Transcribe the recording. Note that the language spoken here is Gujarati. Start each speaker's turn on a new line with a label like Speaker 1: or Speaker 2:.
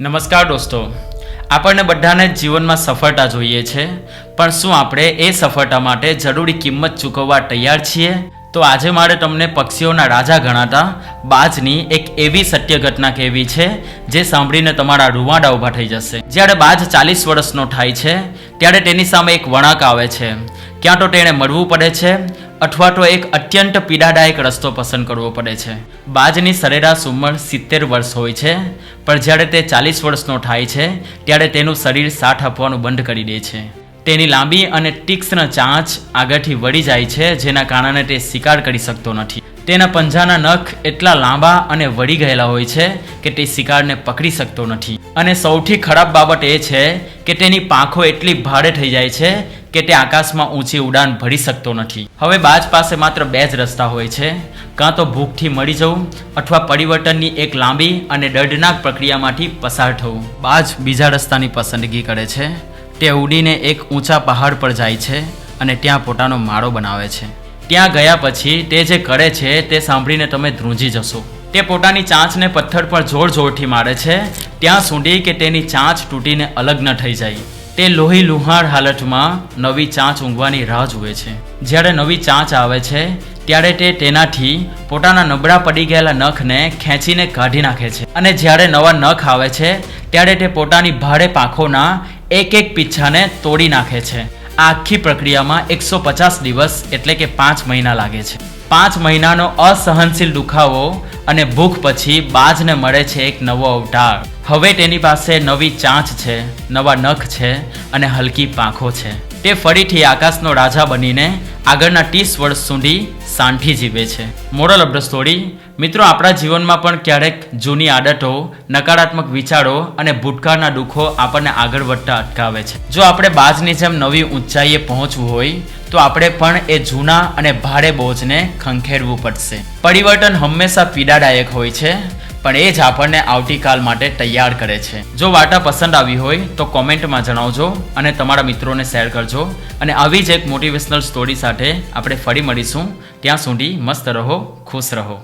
Speaker 1: નમસ્કાર દોસ્તો, આપણને બધાને જ જીવનમાં સફળતા જોઈએ છે, પણ શું આપણે એ સફળતા માટે જરૂરી કિંમત ચૂકવવા તૈયાર છીએ? તો આજે મારે તમને પક્ષીઓના રાજા ગણાતા બાજની એક એવી સત્ય ઘટના કહેવી છે જે સાંભળીને તમારા રૂવાડા ઊભા થઈ જશે। જ્યારે બાજ 40 વર્ષનો થાય છે ત્યારે તેની સામે એક વળાંક આવે છે। ક્યાં તો તેણે મરવું પડે છે અથવા તો એક અત્યંત પીડાદાયક રસ્તો પસંદ કરવો પડે છે। બાજની સરેરાશ ઉંમર 70 વર્ષ હોય છે, પણ જ્યારે તે 40 વર્ષનો થાય છે ત્યારે તેનું શરીર સાથ આપવાનું બંધ કરી દે છે। તેની લાંબી અને તીક્ષ્ણ ચાંચ આગળથી વળી જાય છે, જેના કારણે તે શિકાર કરી શકતો નથી। તેના પંજાના નખ એટલા લાંબા અને વળી ગયેલા હોય છે કે તે શિકારને પકડી શકતો નથી। અને સૌથી ખરાબ બાબત એ છે કે તેની પાંખો એટલી ભારે થઈ જાય છે કે તે આકાશમાં ઊંચી ઉડાન ભરી શકતો નથી। હવે બાજ પાસે માત્ર 2 જ રસ્તા હોય છે, કાં તો ભૂખથી મરી જવું અથવા પરિવર્તનની એક લાંબી અને દર્દનાક પ્રક્રિયામાંથી પસાર થવું। બાજ બીજા રસ્તાની પસંદગી કરે છે। તે ઉડીને એક ઊંચા પહાડ પર જાય છે અને ત્યાં પોતાનો માળો બનાવે છે। ત્યાં ગયા પછી તે જે કરે છે તે સાંભળીને તમે ધ્રુજી જશો। તે પોતાની ચાંચને પથ્થર પર જોર જોરથી મારે છે ત્યાં સુધી કે તેની ચાંચ તૂટીને અલગ ન થઈ જાય। તે લોહી લુહાણ હાલતમાં નવી ચાંચ ઊંઘવાની રાહ જુએ છે। જ્યારે નવી ચાંચ આવે છે ત્યારે તે તેનાથી પોતાના નબળા પડી ગયેલા નખને ખેંચીને કાઢી નાખે છે। અને જ્યારે નવા નખ આવે છે ત્યારે તે પોતાની ભારે પાંખોના એક એક પીછાને તોડી નાખે છે। આ આખી પ્રક્રિયામાં 150 દિવસ એટલે કે 5 મહિના લાગે છે। 5 મહિનાનો અસહનશીલ દુખાવો અને ભૂખ પછી બાજને મળે છે એક નવો અવતાર। હવે તેની પાસે નવી ચાંચ છે, નવા નખ છે અને હલકી પાંખો છે। તે ફરીથી આકાશનો રાજા બનીને આગળના 30 વર્ષ સુધી શાંતિ જીવે છે। મોરલ ઓફ ધ સ્ટોરી, મિત્રો, આપણા જીવનમાં પણ ક્યારેક જૂની આદતો, નકારાત્મક વિચારો અને ભૂતકાળના દુઃખો આપણને આગળ વધતા અટકાવે છે। જો આપણે બાજની જેમ નવી ઊંચાઈએ પહોંચવું હોય તો આપણે પણ એ જૂના અને ભારે બોજને ખંખેરવું પડશે। પરિવર્તન હંમેશા પીડાદાયક હોય છે, પણ એ જ આપણને આવતીકાલ માટે તૈયાર કરે છે। જો વાર્તા પસંદ આવી હોય તો કોમેન્ટમાં જણાવજો અને તમારા મિત્રોને શેર કરજો। અને આવી જ એક મોટિવેશનલ સ્ટોરી સાથે આપણે ફરી મળીશું। ત્યાં સુધી મસ્ત રહો, ખુશ રહો।